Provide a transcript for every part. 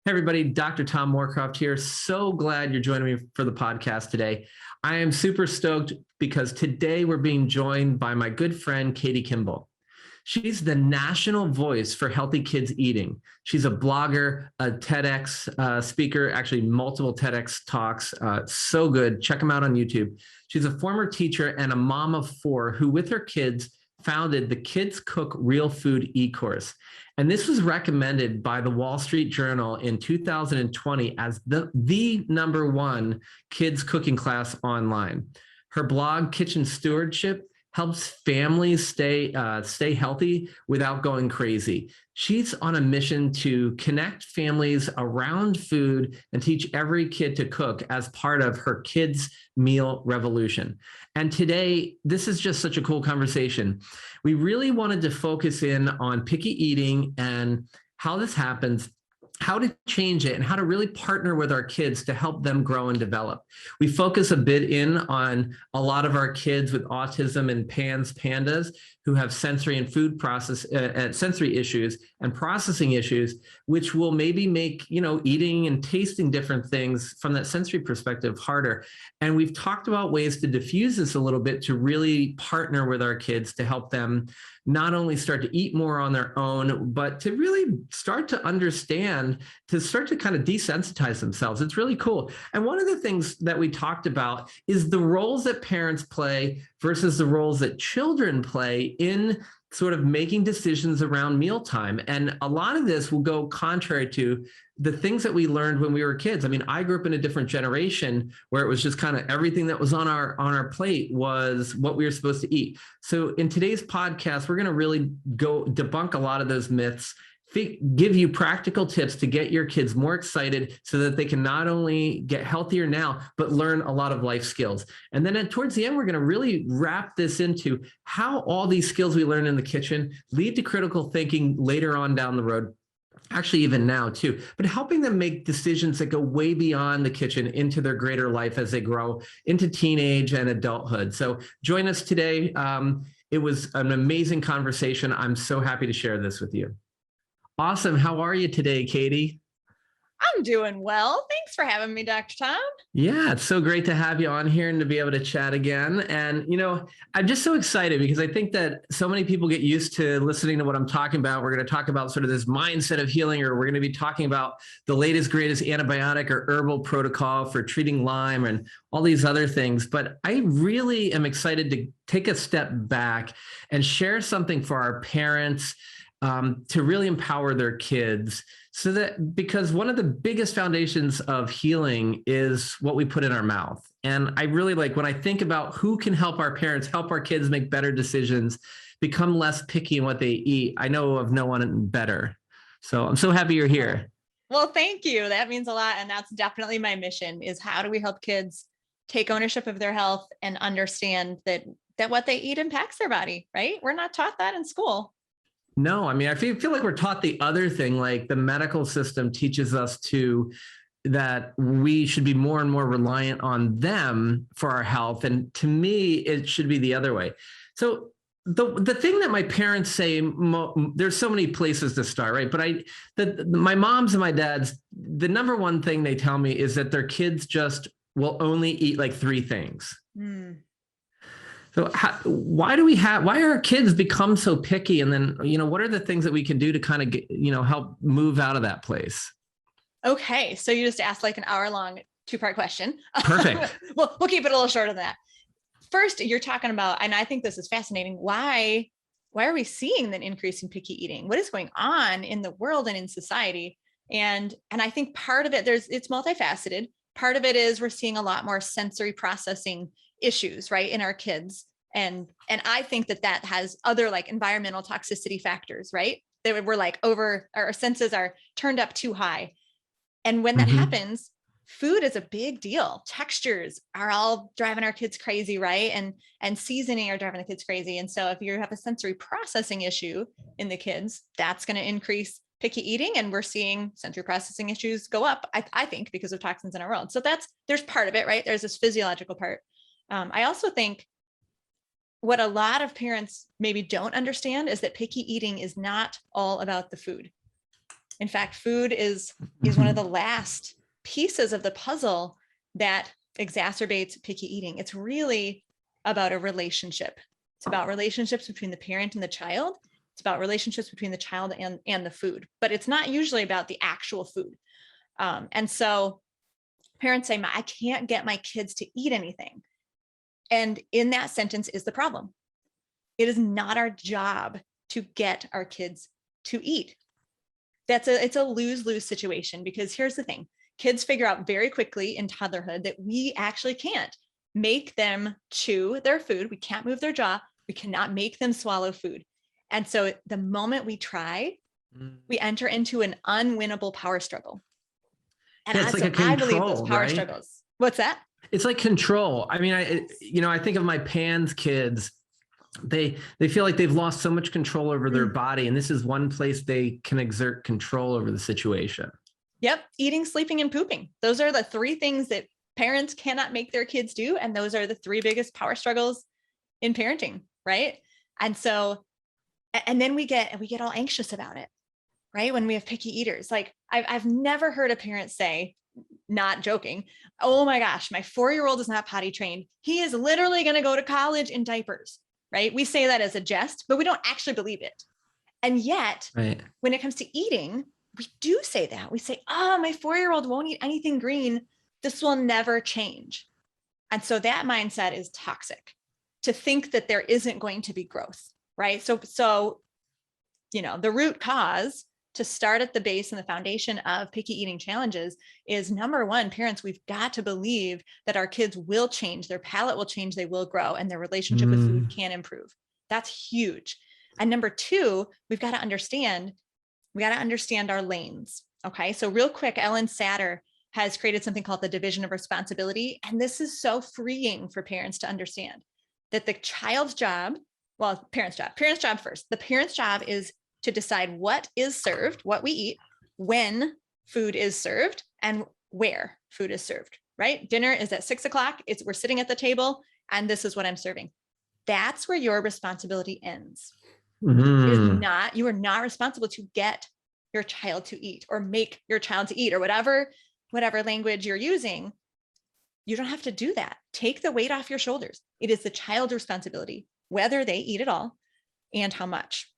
Hey everybody, Dr. Tom Moorcroft here. So glad you're joining me for the podcast today. I am super stoked because today we're being joined by my good friend, Katie Kimball. She's the national voice for healthy kids eating. She's a blogger, a TEDx speaker, actually multiple TEDx talks. So good. Check them out on YouTube. She's a former teacher and a mom of four who, with her kids, founded the Kids Cook Real Food e-course. And this was recommended by the Wall Street Journal in 2020 as the number one kids cooking class online. Her blog, Kitchen Stewardship, helps families stay healthy without going crazy. She's on a mission to connect families around food and teach every kid to cook as part of her Kids Meal Revolution. And today, this is just such a cool conversation. We really wanted to focus in on picky eating and how this happens, how to change it, and how to really partner with our kids to help them grow and develop. We focus a bit in on a lot of our kids with autism and pandas who have sensory and food sensory issues and processing issues, which will maybe make, eating and tasting different things from that sensory perspective harder. And we've talked about ways to diffuse this a little bit to really partner with our kids to help them not only start to eat more on their own, but to really start to understand, to start to kind of desensitize themselves. It's really cool. And one of the things that we talked about is the roles that parents play versus the roles that children play in sort of making decisions around mealtime. And a lot of this will go contrary to the things that we learned when we were kids. I mean, I grew up in a different generation where it was just kind of everything that was on our plate was what we were supposed to eat. So in today's podcast, we're going to really go debunk a lot of those myths, give you practical tips to get your kids more excited so that they can not only get healthier now, but learn a lot of life skills. And then towards the end, we're going to really wrap this into how all these skills we learn in the kitchen lead to critical thinking later on down the road. Actually, even now too, but helping them make decisions that go way beyond the kitchen into their greater life as they grow into teenage and adulthood. So join us today. It was an amazing conversation. I'm so happy to share this with you. Awesome. How are you today, Katie? I'm doing well. Thanks for having me, Dr. Tom. Yeah, it's so great to have you on here and to be able to chat again. And, I'm just so excited because I think that so many people get used to listening to what I'm talking about. We're going to talk about sort of this mindset of healing, or we're going to be talking about the latest, greatest antibiotic or herbal protocol for treating Lyme and all these other things. But I really am excited to take a step back and share something for our parents to really empower their kids. So that, because one of the biggest foundations of healing is what we put in our mouth. And I really like when I think about who can help our parents, help our kids make better decisions, become less picky in what they eat. I know of no one better. So I'm so happy you're here. Well, thank you. That means a lot. And that's definitely my mission, is how do we help kids take ownership of their health and understand that what they eat impacts their body, right? We're not taught that in school. No, I mean, I feel like we're taught the other thing, like the medical system teaches us that we should be more and more reliant on them for our health. And to me, it should be the other way. So the thing that my parents say, there's so many places to start, right? But my moms and my dads, the number one thing they tell me is that their kids just will only eat like three things. So why are our kids become so picky? And then, what are the things that we can do to kind of get, help move out of that place? Okay. So you just asked like an hour-long two-part question. Perfect. Well, we'll keep it a little shorter than that. First, you're talking about, and I think this is fascinating, why are we seeing an increase in picky eating? What is going on in the world and in society? And I think part of it, it's multifaceted. Part of it is we're seeing a lot more sensory processing issues, right, in our kids. And I think that has other like environmental toxicity factors, right? We're like our senses are turned up too high. And when that happens, food is a big deal. Textures are all driving our kids crazy, right? And seasoning are driving the kids crazy. And so if you have a sensory processing issue in the kids, that's going to increase picky eating. And we're seeing sensory processing issues go up, I think, because of toxins in our world. So there's part of it, right? There's this physiological part. I also think what a lot of parents maybe don't understand is that picky eating is not all about the food. In fact, food is one of the last pieces of the puzzle that exacerbates picky eating. It's really about a relationship. It's about relationships between the parent and the child. It's about relationships between the child and the food, but it's not usually about the actual food. And so parents say, I can't get my kids to eat anything. And in that sentence is the problem. It is not our job to get our kids to eat. It's a lose-lose situation, because here's the thing. Kids figure out very quickly in toddlerhood that we actually can't make them chew their food. We can't move their jaw. We cannot make them swallow food. And so the moment we try, we enter into an unwinnable power struggle. And yeah, it's like a control, I believe those power right? struggles. What's that? It's like control. I mean, I think of my PANS kids. They feel like they've lost so much control over their body, and this is one place they can exert control over the situation. Yep. Eating, sleeping, and pooping. Those are the three things that parents cannot make their kids do. And those are the three biggest power struggles in parenting. Right. And so, and then we get all anxious about it, right? When we have picky eaters. Like I've never heard a parent say, not joking, oh my gosh, my 4-year-old is not potty trained. He is literally going to go to college in diapers, right? We say that as a jest, but we don't actually believe it. And yet, right, when it comes to eating, we do say that. We say, oh, my 4-year-old won't eat anything green. This will never change. And so that mindset is toxic, to think that there isn't going to be growth, right? So, the root cause, to start at the base and the foundation of picky eating challenges, is number one, parents, we've got to believe that our kids will change, their palate will change, they will grow, and their relationship with food can improve. That's huge. And number two, we've got to understand our lanes. Okay. So real quick, Ellen Satter has created something called the division of responsibility. And this is so freeing for parents to understand that the child's job, parent's job first. The parent's job is to decide what is served, what we eat, when food is served, and where food is served, right? Dinner is at 6 o'clock. We're sitting at the table, and this is what I'm serving. That's where your responsibility ends. You are not responsible to get your child to eat or make your child to eat, or whatever language you're using. You don't have to do that. Take the weight off your shoulders. It is the child's responsibility, whether they eat at all and how much.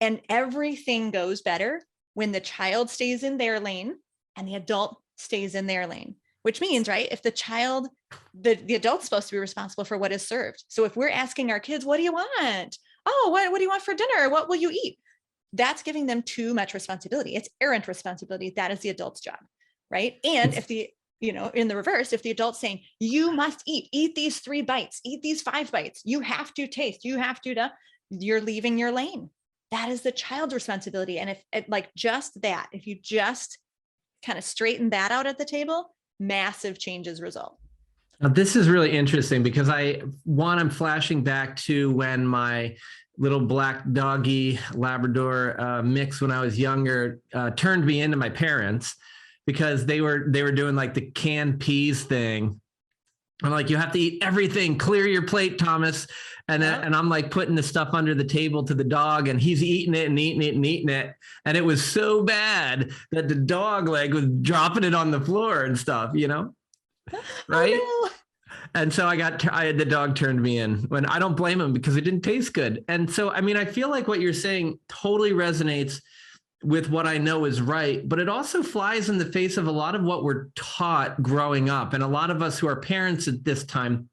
And everything goes better when the child stays in their lane and the adult stays in their lane, which means, right, if the child, the adult's supposed to be responsible for what is served. So if we're asking our kids, what do you want? Oh, what do you want for dinner? What will you eat? That's giving them too much responsibility. It's errant responsibility. That is the adult's job, right? And if in the reverse, if the adult's saying, you must eat these 3 bites, eat these 5 bites, you have to taste, you have to, you're leaving your lane. That is the child's responsibility. And if you just kind of straighten that out at the table, massive changes result. Now, this is really interesting because I'm flashing back to when my little black doggy Labrador mix when I was younger turned me into my parents, because they were doing like the canned peas thing. I'm like, you have to eat everything. Clear your plate, Thomas. And I'm like putting the stuff under the table to the dog, and he's eating it and eating it and eating it. And it was so bad that the dog was dropping it on the floor and stuff, right? Oh, no. And so the dog turned me in, when I don't blame him, because it didn't taste good. And so, I mean, I feel like what you're saying totally resonates with what I know is right, but it also flies in the face of a lot of what we're taught growing up. And a lot of us who are parents at this time,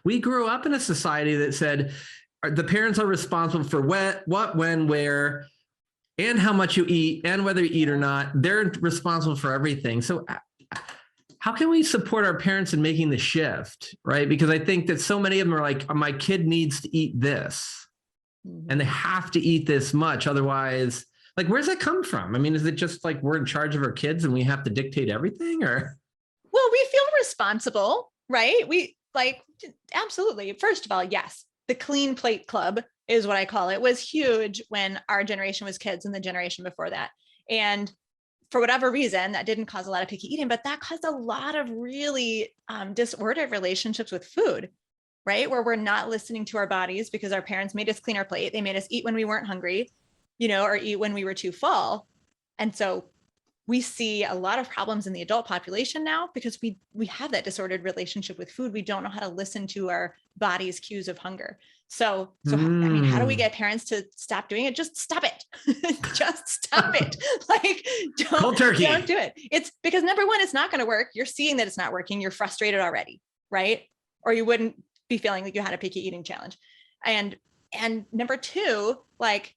we grew up in a society that said the parents are responsible for what, when, where, and how much you eat, and whether you eat or not. They're responsible for everything. So how can we support our parents in making the shift, right? Because I think that so many of them are like, my kid needs to eat this, and they have to eat this much. Otherwise, like, where's that come from? I mean, is it just like we're in charge of our kids and we have to dictate everything, or? Well, we feel responsible, right? Absolutely. First of all, yes, the Clean Plate Club is what I call it, was huge when our generation was kids and the generation before that. And for whatever reason, that didn't cause a lot of picky eating, but that caused a lot of really disordered relationships with food, right? Where we're not listening to our bodies because our parents made us clean our plate. They made us eat when we weren't hungry, or eat when we were too full. And so we see a lot of problems in the adult population now because we have that disordered relationship with food. We don't know how to listen to our body's cues of hunger. So I mean, how do we get parents to stop doing it? Just stop it. Just stop it. Like, Cold turkey. Don't do it. It's because number one, it's not going to work. You're seeing that it's not working. You're frustrated already, right? Or you wouldn't be feeling like you had a picky eating challenge. And number two, like,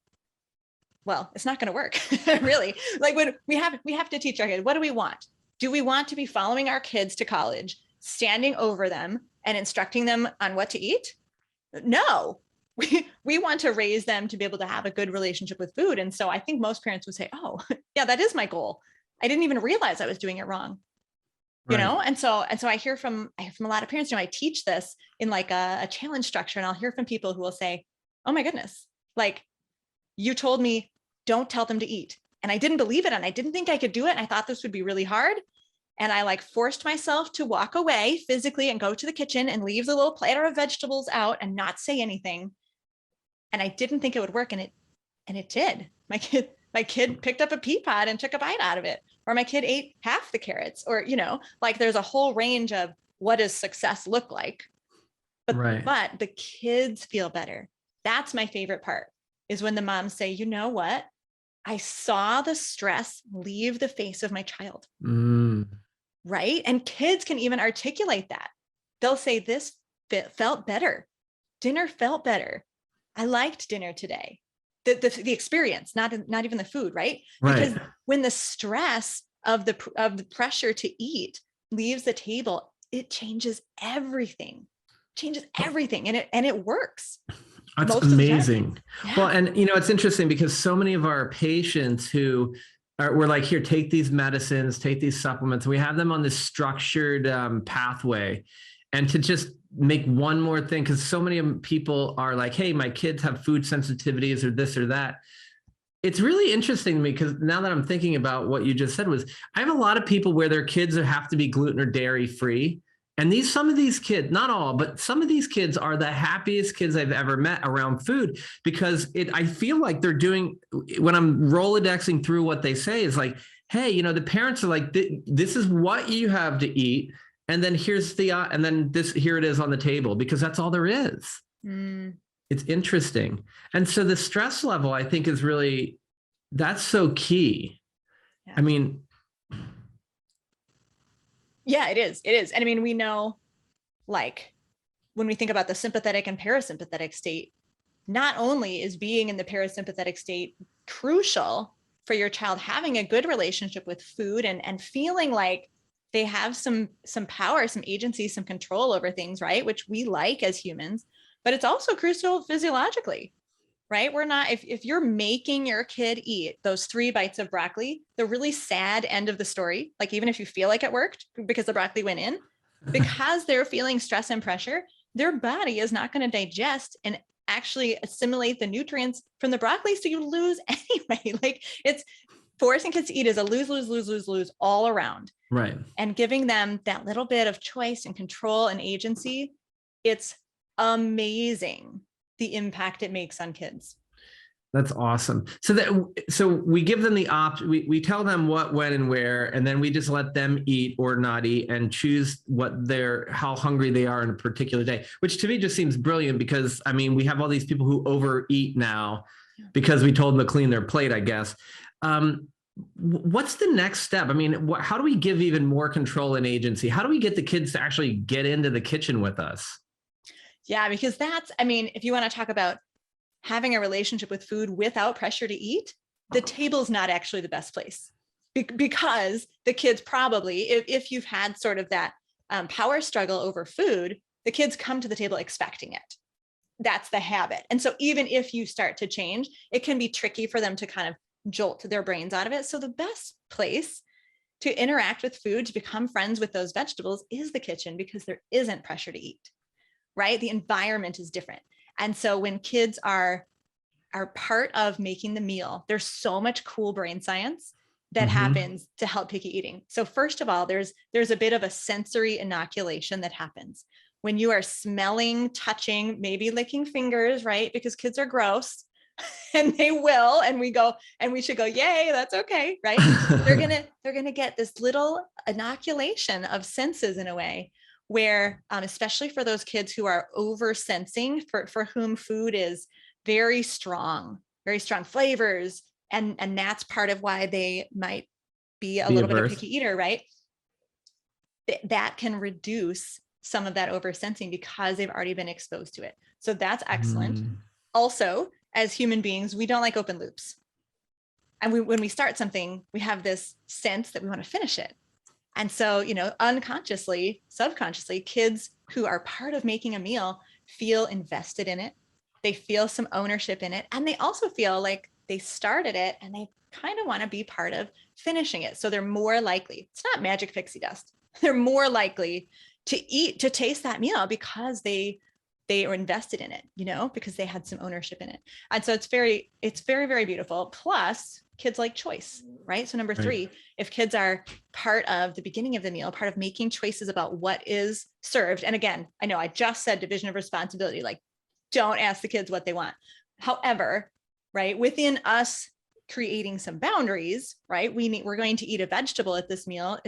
well, it's not going to work. Really. Like, when we have to teach our kids, what do we want? Do we want to be following our kids to college, standing over them and instructing them on what to eat? No. We want to raise them to be able to have a good relationship with food. And so I think most parents would say, oh, yeah, that is my goal. I didn't even realize I was doing it wrong. You know? And so I hear from a lot of parents, I teach this in like a challenge structure, and I'll hear from people who will say, oh my goodness, like, you told me don't tell them to eat. And I didn't believe it. And I didn't think I could do it. And I thought this would be really hard. And I like forced myself to walk away physically and go to the kitchen and leave the little platter of vegetables out and not say anything. And I didn't think it would work. And it did. My kid picked up a pea pod and took a bite out of it. Or my kid ate half the carrots, or, like, there's a whole range of what does success look like. But the kids feel better. That's my favorite part, is when the moms say, you know what? I saw the stress leave the face of my child. Right? And kids can even articulate that. They'll say, this felt better. Dinner felt better. I liked dinner today. The experience, not even the food, right? Because when the stress of the pressure to eat leaves the table, it changes everything. And it works. That's amazing. Yeah. Well, and it's interesting because so many of our patients who we're like, here, take these medicines, take these supplements. We have them on this structured pathway. And to just make one more thing, because so many people are like, hey, my kids have food sensitivities or this or that. It's really interesting to me, because now that I'm thinking about what you just said, was I have a lot of people where their kids have to be gluten or dairy free. And some of these kids, not all, but some of these kids are the happiest kids I've ever met around food, because I feel like they're doing, when I'm Rolodexing through what they say, is like, hey, the parents are like, this is what you have to eat. And then here it is on the table, because that's all there is. It's interesting. And so the stress level, I think, is really, that's so key. Yeah. I mean, yeah, it is. And I mean, we know, like, when we think about the sympathetic and parasympathetic state, not only is being in the parasympathetic state crucial for your child having a good relationship with food and feeling like they have some power, some agency, some control over things, right? Which we like as humans, but it's also crucial physiologically, right? We're not, if you're making your kid eat those 3 bites of broccoli, the really sad end of the story, like, even if you feel like it worked because the broccoli went in, because they're feeling stress and pressure, their body is not going to digest and actually assimilate the nutrients from the broccoli. So you lose anyway. Like, it's forcing kids to eat is a lose all around. Right. And giving them that little bit of choice and control and agency, it's amazing the impact it makes on kids. That's awesome. So we give them the option. We tell them what, when, and where, and then we just let them eat or not eat and choose how hungry they are in a particular day, which to me just seems brilliant, because I mean, we have all these people who overeat now because we told them to clean their plate, I guess. What's the next step? I mean, how do we give even more control and agency? How do we get the kids to actually get into the kitchen with us? Yeah, because if you want to talk about having a relationship with food without pressure to eat, the table's not actually the best place, because the kids probably, if you've had sort of that power struggle over food, the kids come to the table expecting it. That's the habit. And so even if you start to change, it can be tricky for them to kind of jolt their brains out of it. So the best place to interact with food, to become friends with those vegetables, is the kitchen, because there isn't pressure to eat, right? The environment is different. And so when kids are part of making the meal, there's so much cool brain science that happens to help picky eating. So first of all, there's a bit of a sensory inoculation that happens when you are smelling, touching, maybe licking fingers, right? Because kids are gross. and they will, and we go, and we should go, yay, that's okay, right? They're gonna get this little inoculation of senses in a way where, especially for those kids who are over sensing, for whom food is very strong flavors, and that's part of why they might be a little bit of a picky eater, right? That can reduce some of that over sensing because they've already been exposed to it. So that's excellent. Also, as human beings, we don't like open loops. And when we start something, we have this sense that we want to finish it. And so, unconsciously, subconsciously, kids who are part of making a meal feel invested in it. They feel some ownership in it. And they also feel like they started it and they kind of want to be part of finishing it. So they're more likely, it's not magic pixie dust, they're more likely to taste that meal because they are invested in it, because they had some ownership in it. And so it's very, very beautiful. Plus, kids like choice, right? So number three, if kids are part of the beginning of the meal, part of making choices about what is served. And again, I know I just said division of responsibility, like don't ask the kids what they want. However, right, within us creating some boundaries, right? We're going to eat a vegetable at this meal.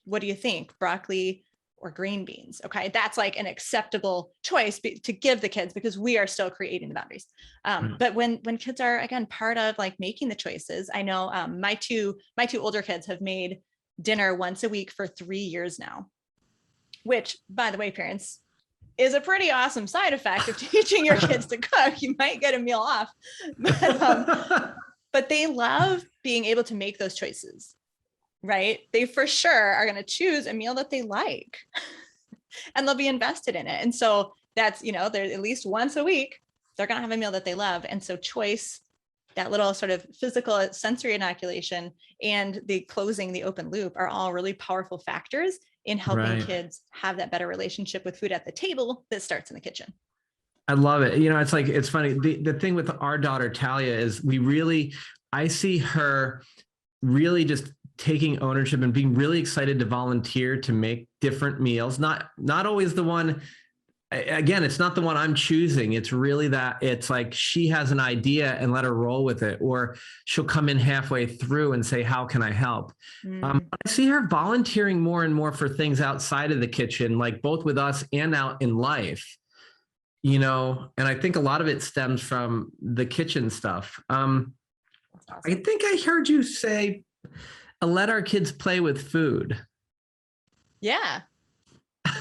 What do you think? Broccoli or green beans? Okay. That's like an acceptable choice to give the kids because we are still creating the boundaries. But when kids are, again, part of like making the choices, I know my two older kids have made dinner once a week for 3 years now, which, by the way, parents, is a pretty awesome side effect of teaching your kids to cook. You might get a meal off, but they love being able to make those choices. Right? They for sure are going to choose a meal that they like and they'll be invested in it. And so that's, there's at least once a week, they're going to have a meal that they love. And so choice, that little sort of physical sensory inoculation and the closing the open loop are all really powerful factors in helping kids have that better relationship with food at the table that starts in the kitchen. I love it. It's funny. The thing with our daughter, Talia, is I see her really just taking ownership and being really excited to volunteer to make different meals. Not always the one, again, it's not the one I'm choosing. It's really that it's like she has an idea and let her roll with it, or she'll come in halfway through and say, how can I help? I see her volunteering more and more for things outside of the kitchen, like both with us and out in life, and I think a lot of it stems from the kitchen stuff. Awesome. I think I heard you say, let our kids play with food. Yeah,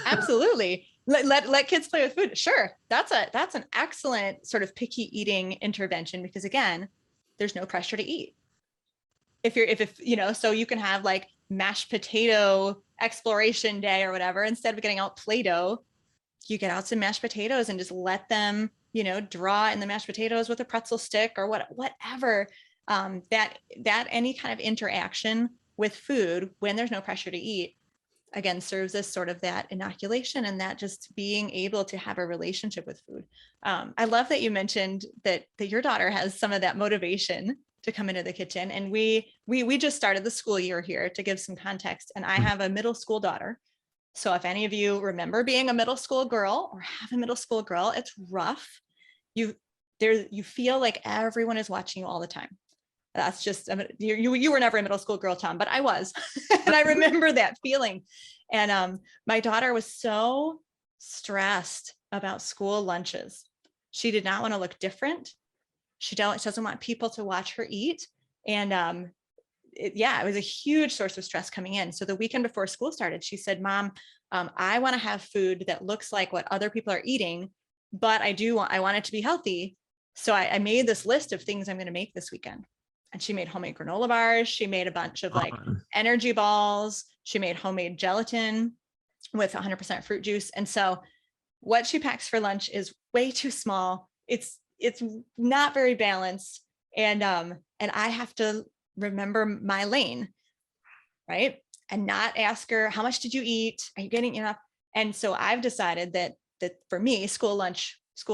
absolutely. Let kids play with food. Sure. That's an excellent sort of picky eating intervention because again, there's no pressure to eat. So you can have like mashed potato exploration day or whatever, instead of getting out Play-Doh, you get out some mashed potatoes and just let them, draw in the mashed potatoes with a pretzel stick or whatever. That any kind of interaction with food when there's no pressure to eat, again, serves as sort of that inoculation and that just being able to have a relationship with food. I love that you mentioned that your daughter has some of that motivation to come into the kitchen. And we just started the school year here, to give some context. And I have a middle school daughter. So if any of you remember being a middle school girl or have a middle school girl, it's rough. You feel like everyone is watching you all the time. That's just, you were never a middle school girl, Tom, but I was. And I remember that feeling. And my daughter was so stressed about school lunches. She did not want to look different. She doesn't want people to watch her eat. And it was a huge source of stress coming in. So the weekend before school started, she said, Mom, I want to have food that looks like what other people are eating, but I want it to be healthy. So I made this list of things I'm going to make this weekend. And she made homemade granola bars. She made a bunch of like energy balls. She made homemade gelatin with 100% fruit juice. And so what she packs for lunch is way too small. It's not very balanced. And I have to remember my lane, right? And not ask her, how much did you eat? Are you getting enough? And so I've decided that for me, school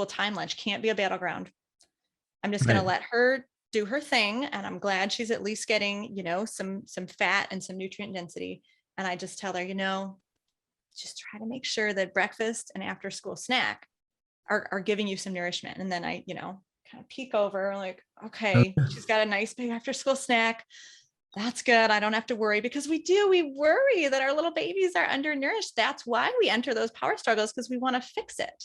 time lunch can't be a battleground. I'm just going to let her do her thing. And I'm glad she's at least getting, some fat and some nutrient density. And I just tell her, just try to make sure that breakfast and after school snack are giving you some nourishment. And then I kind of peek over, like, okay, she's got a nice big after school snack. That's good. I don't have to worry, because we worry that our little babies are undernourished. That's why we enter those power struggles, because we want to fix it.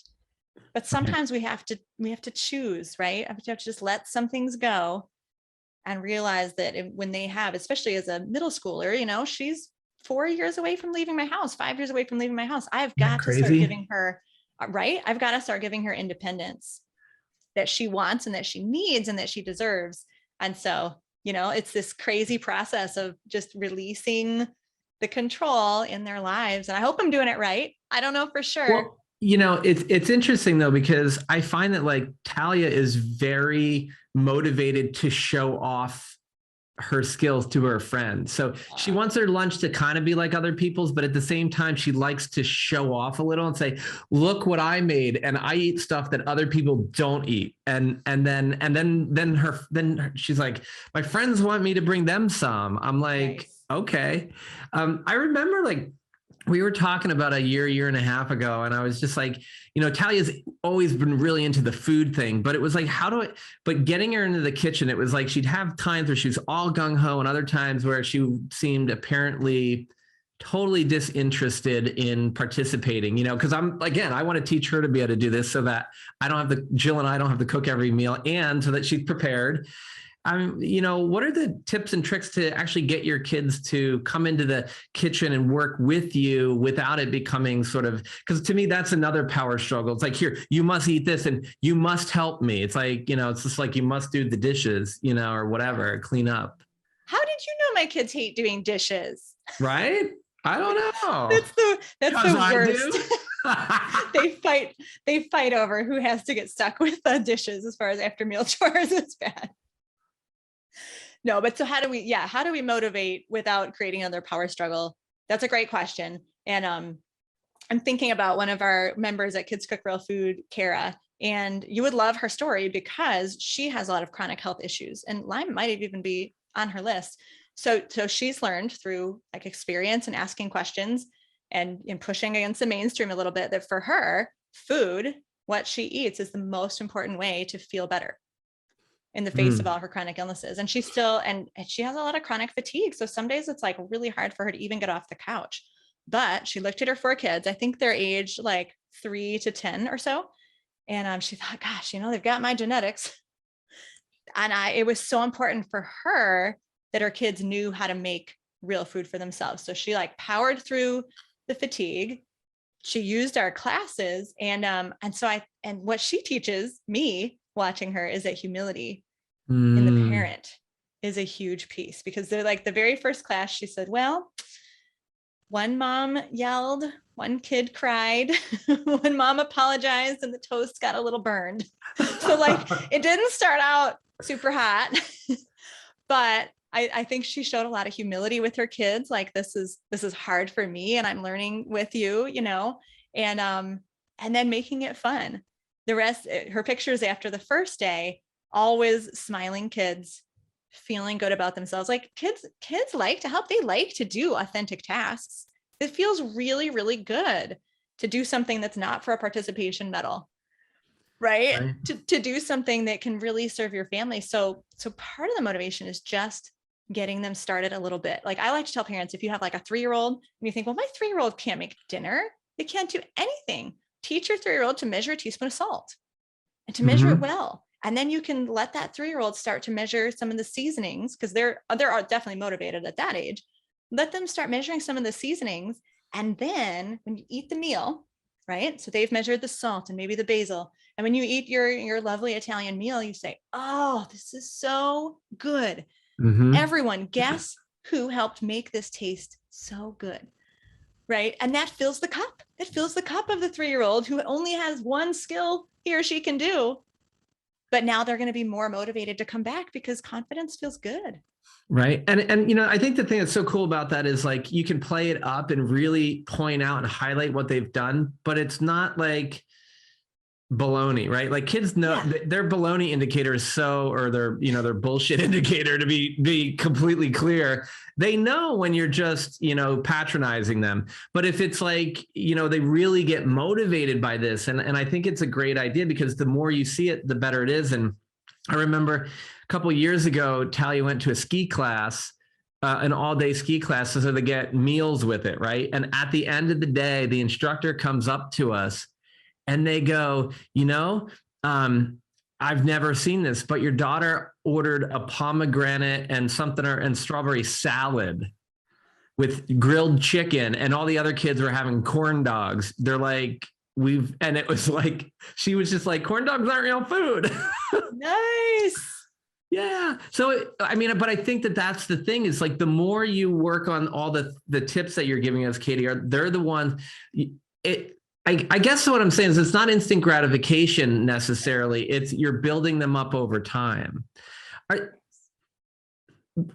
But sometimes we have to choose, right? We have to just let some things go and realize that when they have, especially as a middle schooler, she's 4 years away from leaving my house, 5 years away from leaving my house. I've got to start giving her, right? I've got to start giving her independence that she wants and that she needs and that she deserves. And so, it's this crazy process of just releasing the control in their lives. And I hope I'm doing it right. I don't know for sure. Well, it's interesting though, because I find that like Talia is very motivated to show off her skills to her friends. So she wants her lunch to kind of be like other people's, but at the same time, she likes to show off a little and say, look what I made. And I eat stuff that other people don't eat. And then she's like, my friends want me to bring them some. I'm like, nice. Okay. I remember like, we were talking about a year and a half ago, and I was just like, Talia's always been really into the food thing, but it was like, but getting her into the kitchen, it was like, she'd have times where she was all gung ho and other times where she seemed apparently totally disinterested in participating, because I want to teach her to be able to do this so that Jill and I don't have to cook every meal, and so that she's prepared. What are the tips and tricks to actually get your kids to come into the kitchen and work with you without it becoming sort of, because to me, that's another power struggle. It's like, here, you must eat this and you must help me. It's like, it's just like, you must do the dishes, or whatever, clean up. How did you know my kids hate doing dishes? Right? I don't know. That's the worst. They fight over who has to get stuck with the dishes as far as after meal chores. It's bad. No, but so how do we motivate without creating another power struggle? That's a great question. And I'm thinking about one of our members at Kids Cook Real Food, Kara, and you would love her story because she has a lot of chronic health issues, and Lyme might even be on her list. So she's learned through like experience and asking questions and in pushing against the mainstream a little bit that for her, food, what she eats, is the most important way to feel better in the face of all her chronic illnesses. And she has a lot of chronic fatigue. So some days it's like really hard for her to even get off the couch. But she looked at her 4 kids. I think they're aged like 3 to 10 or so. And she thought, gosh, they've got my genetics. And it was so important for her that her kids knew how to make real food for themselves. So she like powered through the fatigue. She used our classes. And what she teaches me watching her is that humility in the parent is a huge piece, because they're like the very first class, she said, well, one mom yelled, one kid cried, one mom apologized, and the toast got a little burned. So like it didn't start out super hot, but I think she showed a lot of humility with her kids. Like, this is hard for me and I'm learning with you, and then making it fun. The rest, her pictures after the first day, always smiling kids, feeling good about themselves. Like kids like to help. They like to do authentic tasks. It feels really, really good to do something that's not for a participation medal, right? To do something that can really serve your family. So part of the motivation is just getting them started a little bit. Like I like to tell parents, if you have like a 3-year-old and you think, well, my 3-year-old can't make dinner, they can't do anything. Teach your 3-year-old to measure a teaspoon of salt and to measure it well. And then you can let that 3-year-old start to measure some of the seasonings, because they're definitely motivated at that age. Let them start measuring some of the seasonings. And then when you eat the meal, right? So they've measured the salt and maybe the basil. And when you eat your lovely Italian meal, you say, oh, this is so good. Everyone, guess who helped make this taste so good? Right. And that fills the cup. It fills the cup of the 3-year-old who only has one skill he or she can do. But now they're going to be more motivated to come back because confidence feels good. Right. And I think the thing that's so cool about that is like, you can play it up and really point out and highlight what they've done, but it's not like baloney, right? Like kids know their baloney indicator is or their bullshit indicator, to be completely clear. They know when you're just, patronizing them. But if it's like, they really get motivated by this. And I think it's a great idea, because the more you see it, the better it is. And I remember a couple of years ago, Talia went to a ski class, an all-day ski class, so they get meals with it, right? And at the end of the day, the instructor comes up to us and they go, I've never seen this, but your daughter ordered a pomegranate and something and strawberry salad with grilled chicken, and all the other kids were having corn dogs. They're like, and it was like, she was just like, corn dogs aren't real food. Nice. Yeah. So, but I think that's the thing is like, the more you work on all the tips that you're giving us, Katie, they're the ones I guess what I'm saying is it's not instant gratification necessarily. It's you're building them up over time.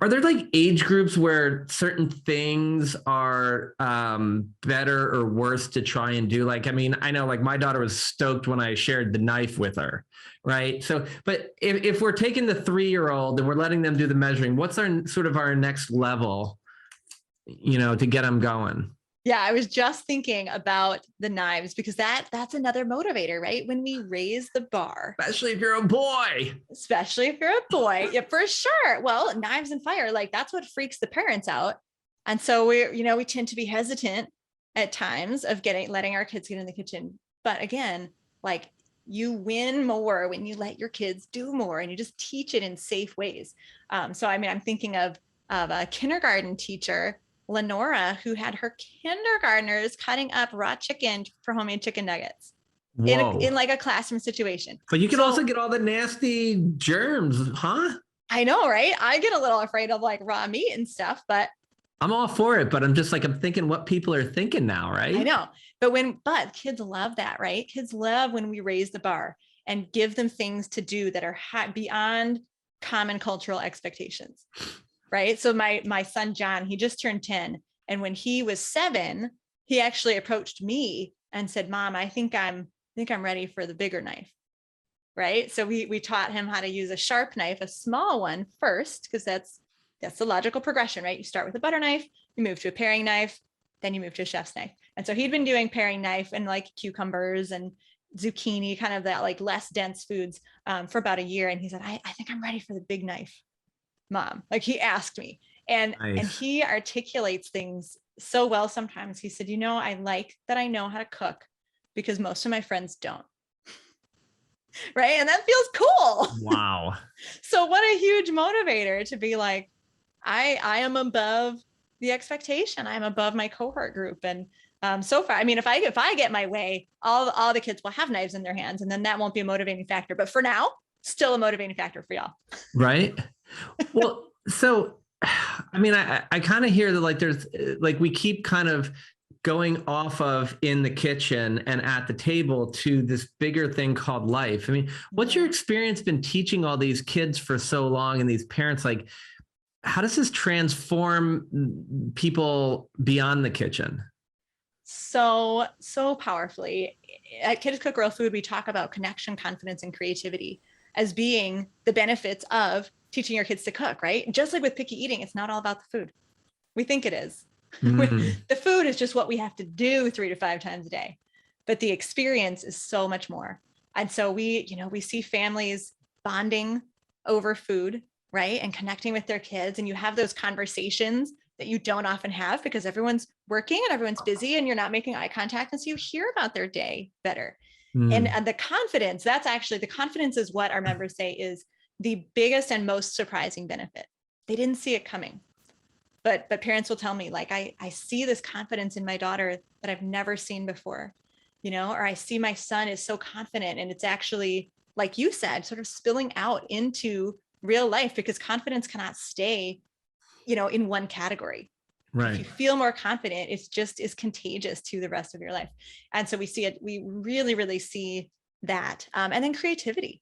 Are there like age groups where certain things are better or worse to try and do? Like, I know like my daughter was stoked when I shared the knife with her, right? So, but if we're taking the 3-year-old and we're letting them do the measuring, what's our next level, to get them going? Yeah, I was just thinking about the knives because that's another motivator, right? When we raise the bar. Especially if you're a boy. Yeah, for sure. Well, knives and fire, like that's what freaks the parents out. And so we tend to be hesitant at times of letting our kids get in the kitchen. But again, like you win more when you let your kids do more and you just teach it in safe ways. So I'm thinking of a kindergarten teacher, Lenora, who had her kindergartners cutting up raw chicken for homemade chicken nuggets in like a classroom situation. But you can also get all the nasty germs, huh? I know, right? I get a little afraid of like raw meat and stuff, but I'm all for it. But I'm thinking what people are thinking now, right? I know. But kids love that, right? Kids love when we raise the bar and give them things to do that are beyond common cultural expectations. Right. So my son, John, he just turned 10. And when he was 7, he actually approached me and said, Mom, I think I'm ready for the bigger knife. Right. So we taught him how to use a sharp knife, a small one first, because that's the logical progression, right? You start with a butter knife, you move to a paring knife, then you move to a chef's knife. And so he'd been doing paring knife and like cucumbers and zucchini, kind of that like less dense foods for about a year. And he said, I think I'm ready for the big knife, Mom. Like he asked me, and Nice. And he articulates things so well. Sometimes he said, I like that I know how to cook because most of my friends don't. Right. And that feels cool. Wow. So what a huge motivator to be like, I am above the expectation. I'm above my cohort group. And so far, if I get my way, all the kids will have knives in their hands, and then that won't be a motivating factor. But for now, still a motivating factor for y'all. Right. Well, so, I kind of hear that like there's like we keep kind of going off of in the kitchen and at the table to this bigger thing called life. What's your experience been teaching all these kids for so long and these parents? Like, how does this transform people beyond the kitchen? So powerfully. At Kids Cook Real Food, we talk about connection, confidence, and creativity as being the benefits of teaching your kids to cook, right? Just like with picky eating, it's not all about the food. We think it is. The food is just what we have to do 3 to 5 times a day, but the experience is so much more. And so we see families bonding over food, right? And connecting with their kids. And you have those conversations that you don't often have because everyone's working and everyone's busy and you're not making eye contact. And so you hear about their day better. And the confidence, the confidence is what our members say is the biggest and most surprising benefit. They didn't see it coming. But parents will tell me, like, I see this confidence in my daughter that I've never seen before, or I see my son is so confident, and it's actually, like you said, sort of spilling out into real life because confidence cannot stay, in one category. Right. If you feel more confident, it's just is contagious to the rest of your life. And so we see it, we really, really see that. And then creativity.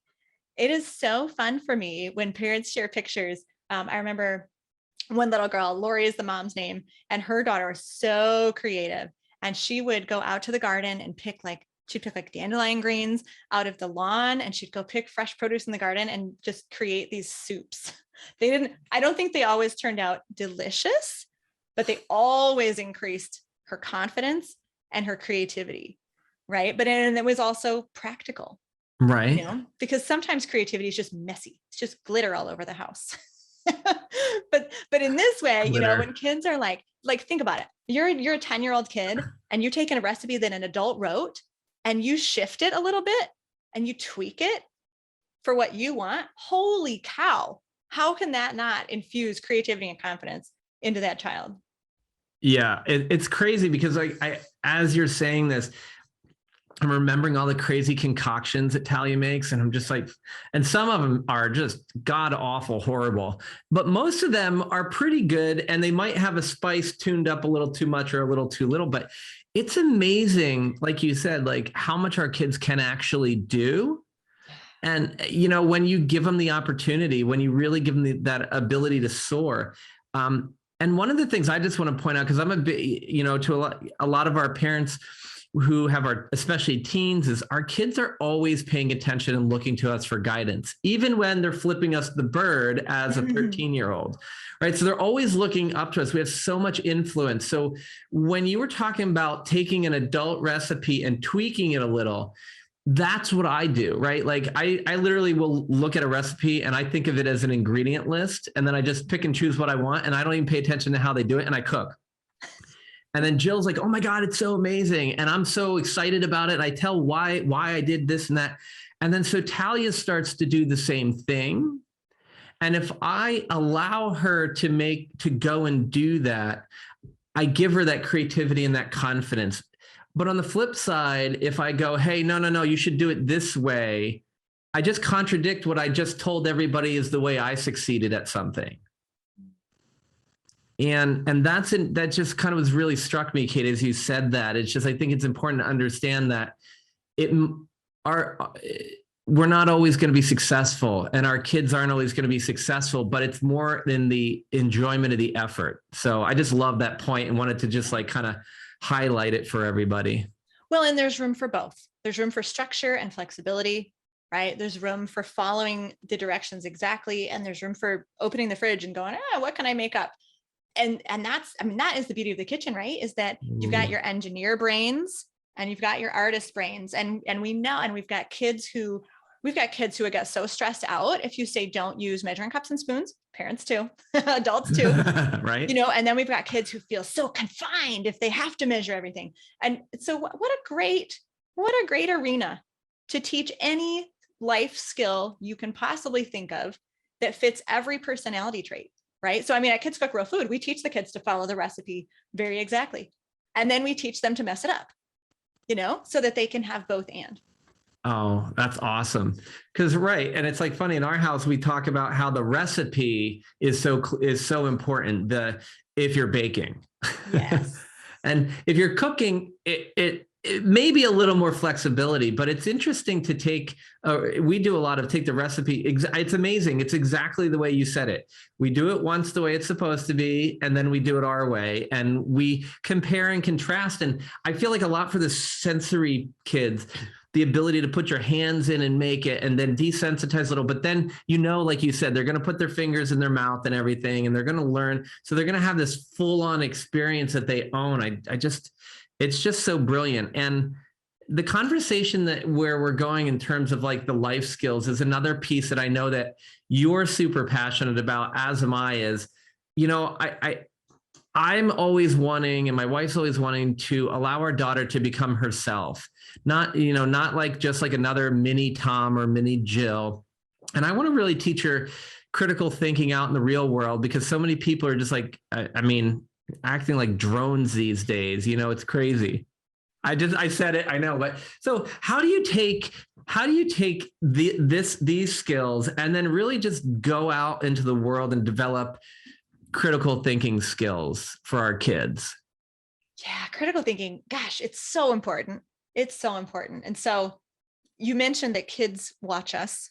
It is so fun for me when parents share pictures. I remember one little girl, Lori is the mom's name, and her daughter was so creative. And she would go out to the garden and she'd pick like dandelion greens out of the lawn, and she'd go pick fresh produce in the garden and just create these soups. I don't think they always turned out delicious, but they always increased her confidence and her creativity. Right. And it was also practical. Right. Because sometimes creativity is just messy. It's just glitter all over the house. but in this way, Glitter. when kids are like think about it. You're a 10-year-old kid and you're taking a recipe that an adult wrote and you shift it a little bit and you tweak it for what you want. Holy cow. How can that not infuse creativity and confidence into that child? Yeah, it's crazy because I, as you're saying this, I'm remembering all the crazy concoctions that Talia makes, and I'm just like, and some of them are just god awful, horrible, but most of them are pretty good, and they might have a spice tuned up a little too much or a little too little. But it's amazing, like you said, like how much our kids can actually do. And when you give them the opportunity, when you really give them that ability to soar. And one of the things I just want to point out, because I'm a bit, to a lot of our parents who have especially teens, is our kids are always paying attention and looking to us for guidance, even when they're flipping us the bird as a 13-year-old, right? So they're always looking up to us. We have so much influence. So when you were talking about taking an adult recipe and tweaking it a little, that's what I do, right? Like I literally will look at a recipe and I think of it as an ingredient list, and then I just pick and choose what I want, and I don't even pay attention to how they do it, and I cook. And then Jill's like, oh my God, it's so amazing. And I'm so excited about it. I tell why I did this and that. And then so Talia starts to do the same thing. And if I allow her to go and do that, I give her that creativity and that confidence. But on the flip side, if I go, hey, no, you should do it this way, I just contradict what I just told everybody is the way I succeeded at something. And that just kind of was really struck me, Kate, as you said that. It's just, I think it's important to understand that we're not always going to be successful, and our kids aren't always going to be successful, but it's more than the enjoyment of the effort. So I just love that point and wanted to just like kind of highlight it for everybody. Well, and there's room for both. There's room for structure and flexibility, right? There's room for following the directions exactly. And there's room for opening the fridge and going, what can I make up? And that is the beauty of the kitchen, right? Is that you've got your engineer brains and you've got your artist brains. And we know, and we've got kids who get so stressed out if you say, don't use measuring cups and spoons, parents too, adults too, right? And then we've got kids who feel so confined if they have to measure everything. And so what a great arena to teach any life skill you can possibly think of that fits every personality trait. Right. So, at Kids Cook Real Food, we teach the kids to follow the recipe very exactly. And then we teach them to mess it up, so that they can have both and. Oh, that's awesome. Because right. And it's like funny, in our house, we talk about how the recipe is so important. If you're baking. Yes. And if you're cooking, it may be a little more flexibility, but it's interesting to take, we do a lot of take the recipe. It's amazing. It's exactly the way you said it. We do it once the way it's supposed to be, and then we do it our way, and we compare and contrast. And I feel like a lot for the sensory kids, the ability to put your hands in and make it, and then desensitize a little, but then, like you said, they're going to put their fingers in their mouth and everything, and they're going to learn. So they're going to have this full on experience that they own. It's just so brilliant. And the conversation where we're going in terms of like the life skills is another piece that I know that you're super passionate about, as am I, is, I'm always wanting, and my wife's always wanting, to allow our daughter to become herself, not like just like another mini Tom or mini Jill. And I want to really teach her critical thinking out in the real world, because so many people are just like, acting like drones these days. It's crazy. I said it, I know. But so how do you take these skills and then really just go out into the world and develop critical thinking skills for our kids? Yeah, critical thinking. Gosh, it's so important. It's so important. And so you mentioned that kids watch us,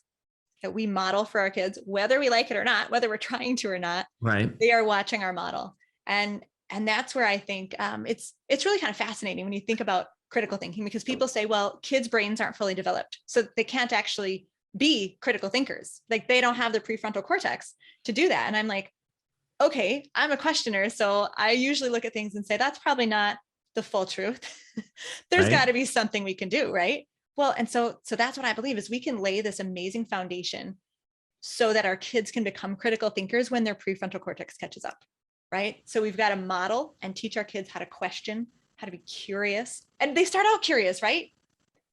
that we model for our kids, whether we like it or not, whether we're trying to or not. Right. They are watching our model. And that's where I think it's really kind of fascinating when you think about critical thinking, because people say, well, kids' brains aren't fully developed, so they can't actually be critical thinkers. Like, they don't have the prefrontal cortex to do that. And I'm like, okay, I'm a questioner. So I usually look at things and say, that's probably not the full truth. There's got to be something we can do, right? Well, and so that's what I believe is we can lay this amazing foundation so that our kids can become critical thinkers when their prefrontal cortex catches up, right? So we've got to model and teach our kids how to question, how to be curious. And they start out curious, right?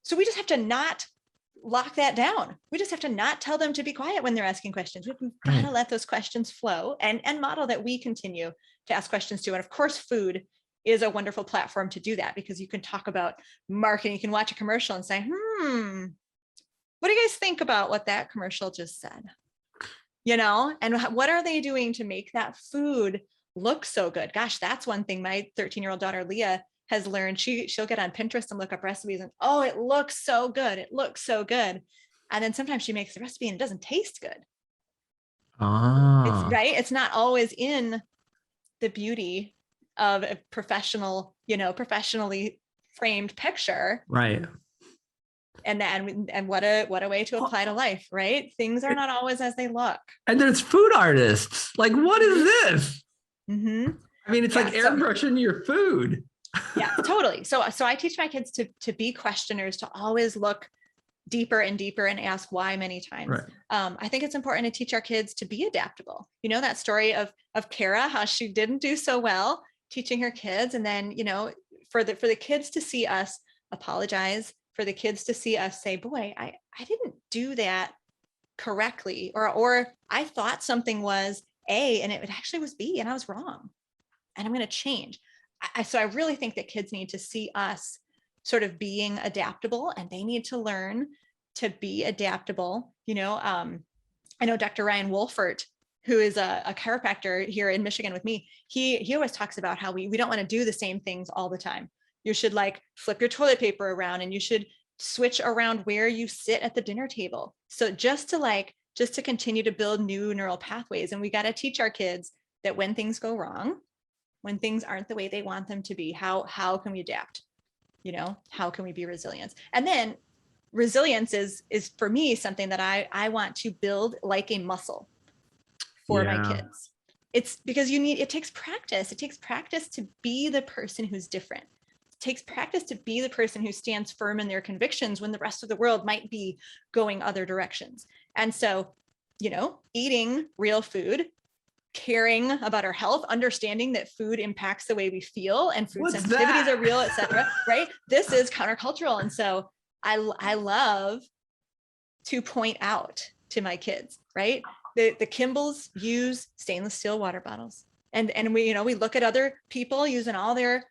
So we just have to not lock that down. We just have to not tell them to be quiet when they're asking questions. We've got to let those questions flow and model that we continue to ask questions too. And of course, food is a wonderful platform to do that, because you can talk about marketing. You can watch a commercial and say, what do you guys think about what that commercial just said? You know, and what are they doing to make that food look so good? Gosh, that's one thing my 13-year-old daughter, Leah, has learned. She'll get on Pinterest and look up recipes and, oh, it looks so good. It looks so good. And then sometimes she makes the recipe and it doesn't taste good. It's right. It's not always in the beauty of a professional, professionally framed picture. Right. And what a way to apply to life, right? Things are not always as they look. And there's food artists. Like, what is this? Mm-hmm. I mean, it's like airbrushing your food. Yeah, totally. So I teach my kids to be questioners, to always look deeper and deeper and ask why many times. Right. I think it's important to teach our kids to be adaptable. You know, that story of Kara, how she didn't do so well teaching her kids. And then, for the kids to see us apologize, for the kids to see us say, boy, I didn't do that correctly, or I thought something was A and it actually was B and I was wrong and I'm going to change. So I really think that kids need to see us sort of being adaptable, and they need to learn to be adaptable. I know Dr. Ryan Wolfert, who is a chiropractor here in Michigan with me. He always talks about how we don't want to do the same things all the time. You should like flip your toilet paper around, and you should switch around where you sit at the dinner table. So just to continue to build new neural pathways. And we got to teach our kids that when things go wrong, when things aren't the way they want them to be, how can we adapt? How can we be resilient? And then resilience is for me something that I want to build like a muscle for my kids. It's because it takes practice. It takes practice to be the person who's different. It takes practice to be the person who stands firm in their convictions when the rest of the world might be going other directions. And so, eating real food, caring about our health, understanding that food impacts the way we feel and food sensitivities are real, etc. Right? This is countercultural. And so I love to point out to my kids, right? The Kimballs use stainless steel water bottles. And we look at other people using all their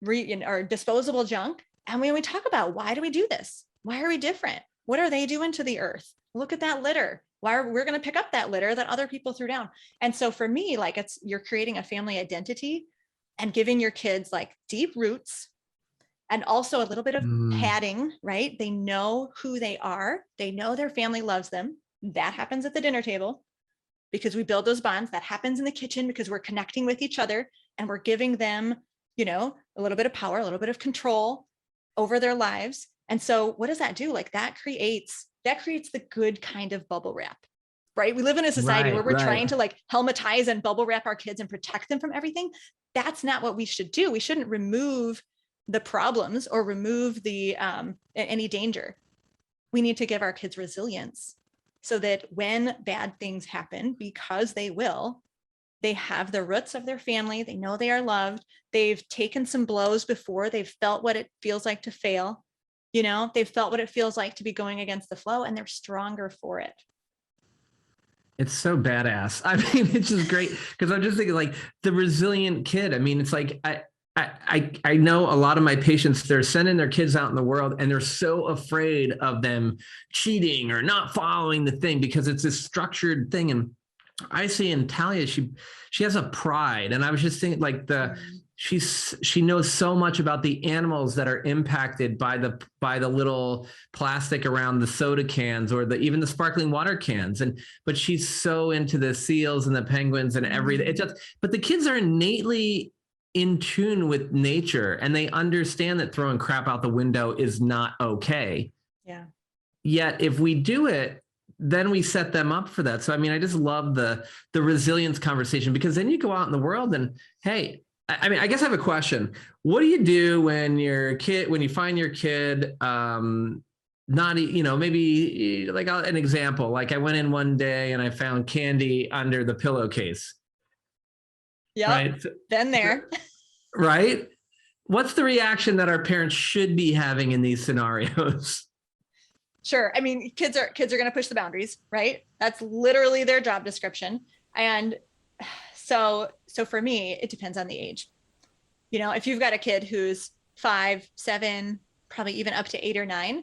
or disposable junk. And we talk about, why do we do this? Why are we different? What are they doing to the earth? Look at that litter. We're going to pick up that litter that other people threw down. And so for me, like, you're creating a family identity and giving your kids like deep roots and also a little bit of padding, right? They know who they are. They know their family loves them. That happens at the dinner table because we build those bonds. That happens in the kitchen because we're connecting with each other and we're giving them, a little bit of power, a little bit of control over their lives. And so what does that do? Like that creates the good kind of bubble wrap, right? We live in a society where we're trying to like helmetize and bubble wrap our kids and protect them from everything. That's not what we should do. We shouldn't remove the problems or remove the any danger. We need to give our kids resilience so that when bad things happen, because they will, they have the roots of their family. They know they are loved. They've taken some blows before. They've felt what it feels like to fail. They've felt what it feels like to be going against the flow, and they're stronger for it. It's so badass. I mean, it's just great because I'm just thinking like the resilient kid. I mean, it's like, I know a lot of my patients, they're sending their kids out in the world and they're so afraid of them cheating or not following the thing because it's this structured thing. And I see in Talia, she has a pride. And I was just thinking like she knows so much about the animals that are impacted by the little plastic around the soda cans or even the sparkling water cans. But she's so into the seals and the penguins and everything. But the kids are innately in tune with nature and they understand that throwing crap out the window is not okay. Yeah. Yet if we do it, then we set them up for that. So, I mean, I just love the resilience conversation because then you go out in the world and, hey, I mean, I guess I have a question. What do you do when when you find your kid, not, maybe like an example, like I went in one day and I found candy under the pillowcase, Yep. right? Been there. Right. What's the reaction that our parents should be having in these scenarios? Sure. I mean, kids are going to push the boundaries, right? That's literally their job description. And so for me, it depends on the age. If you've got a kid who's 5, 7, probably even up to 8 or 9,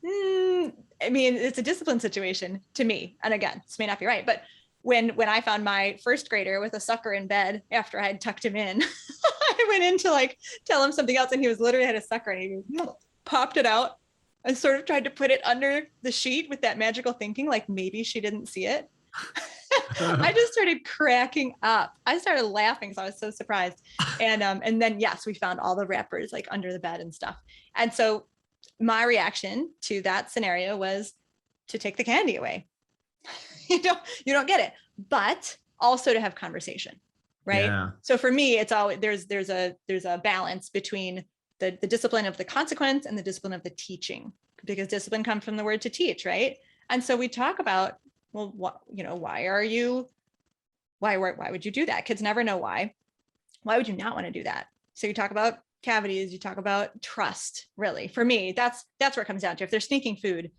I mean, it's a discipline situation to me. And again, this may not be right, but when I found my first grader with a sucker in bed after I had tucked him in, I went in to like tell him something else, and he was literally had a sucker and he popped it out. I sort of tried to put it under the sheet with that magical thinking, like maybe she didn't see it. I just started cracking up. I started laughing because I was so surprised. And then yes, we found all the wrappers like under the bed and stuff. And so my reaction to that scenario was to take the candy away. You don't get it, but also to have conversation, right? Yeah. So for me, it's always there's a balance between the discipline of the consequence and the discipline of the teaching, because discipline comes from the word to teach, right? And so we talk about, well, why would you do that? Kids never know why. Why would you not want to do that? So you talk about cavities, you talk about trust, really. For me, that's where it comes down to. If they're sneaking food,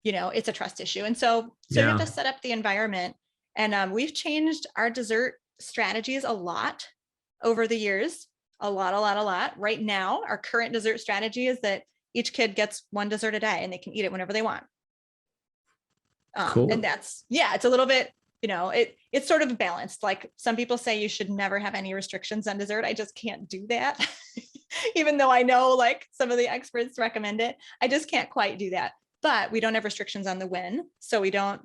it's a trust issue. And so you have to set up the environment. And we've changed our dessert strategies a lot over the years. A lot. Right now, our current dessert strategy is that each kid gets one dessert a day and they can eat it whenever they want. Cool. And that's, it's a little bit, it's sort of balanced. Like some people say you should never have any restrictions on dessert. I just can't do that. Even though I know like some of the experts recommend it, I just can't quite do that. But we don't have restrictions on the when. So we don't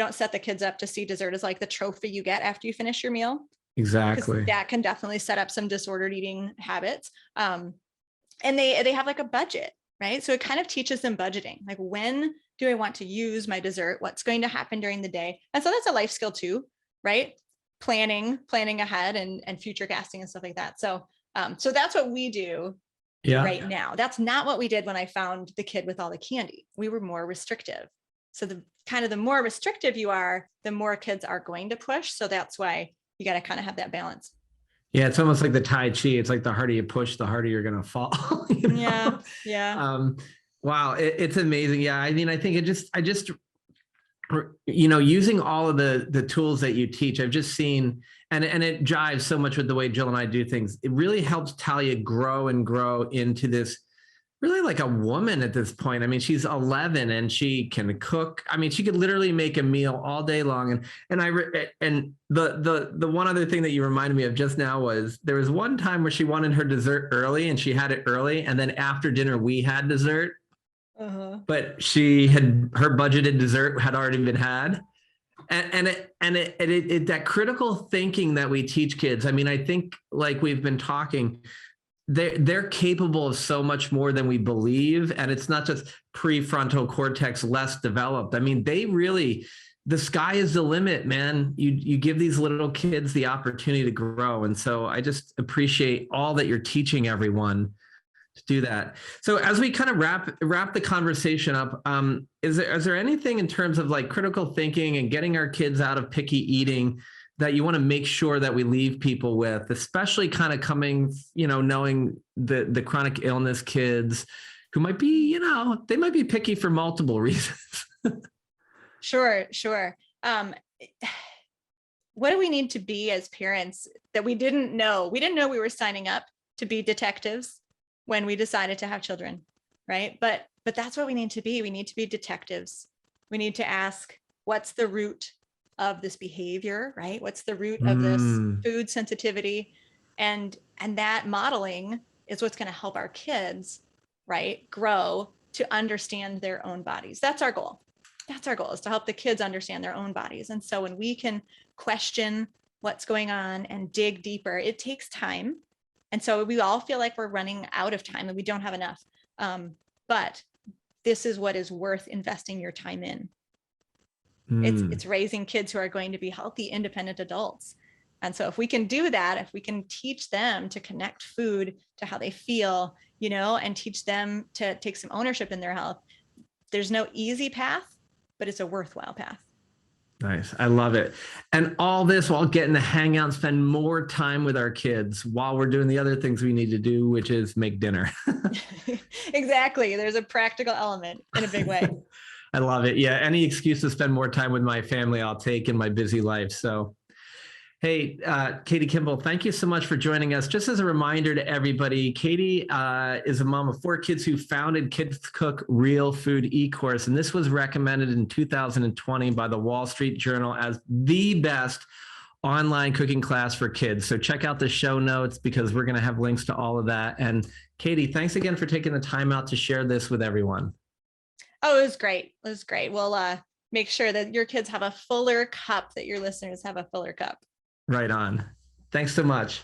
set the kids up to see dessert as like the trophy you get after you finish your meal. Exactly. That can definitely set up some disordered eating habits. And they have like a budget, right? So it kind of teaches them budgeting. Like, when do I want to use my dessert? What's going to happen during the day? And so that's a life skill too, right? Planning ahead and future casting and stuff like that. So that's what we do right now. That's not what we did when I found the kid with all the candy. We were more restrictive. So the more restrictive you are, the more kids are going to push. So that's why you got to kind of have that balance. Yeah, it's almost like the Tai Chi. It's like the harder you push, the harder you're going to fall. Yeah. Wow, it's amazing. Yeah, I mean, I think using all of the tools that you teach, I've just seen, and it jives so much with the way Jill and I do things. It really helps Talia grow into this really like a woman at this point. I mean, she's 11 and she can cook. I mean, she could literally make a meal all day long. And the one other thing that you reminded me of just now was there was one time where she wanted her dessert early and she had it early. And then after dinner, we had dessert, but her budgeted dessert had already been had. And that critical thinking that we teach kids. I mean, I think like we've been talking, they're capable of so much more than we believe. And it's not just prefrontal cortex less developed. I mean, the sky is the limit, man. You give these little kids the opportunity to grow. And so I just appreciate all that you're teaching everyone to do that. So as we kind of wrap the conversation up, is there anything in terms of like critical thinking and getting our kids out of picky eating that you want to make sure that we leave people with, especially kind of coming, knowing the chronic illness kids who might be, they might be picky for multiple reasons. Sure. What do we need to be as parents that we didn't know? We didn't know we were signing up to be detectives when we decided to have children, right? But that's what we need to be. We need to be detectives. We need to ask, what's the root of this behavior, right? What's the root of this food sensitivity? And that modeling is what's going to help our kids, right, grow to understand their own bodies. That's our goal. That's our goal, is to help the kids understand their own bodies. And so when we can question what's going on and dig deeper, it takes time. And so we all feel like we're running out of time and we don't have enough. But this is what is worth investing your time in. It's raising kids who are going to be healthy, independent adults. And so if we can do that, if we can teach them to connect food to how they feel, and teach them to take some ownership in their health, there's no easy path, but it's a worthwhile path. Nice. I love it. And all this while getting to hang out and spend more time with our kids while we're doing the other things we need to do, which is make dinner. Exactly. There's a practical element in a big way. I love it. Yeah. Any excuse to spend more time with my family, I'll take in my busy life. So, hey, Katie Kimball, thank you so much for joining us. Just as a reminder to everybody, Katie is a mom of 4 kids who founded Kids Cook Real Food e-course. And this was recommended in 2020 by the Wall Street Journal as the best online cooking class for kids. So check out the show notes because we're going to have links to all of that. And Katie, thanks again for taking the time out to share this with everyone. Oh, it was great. It was great. We'll make sure that your kids have a fuller cup, that your listeners have a fuller cup. Right on. Thanks so much.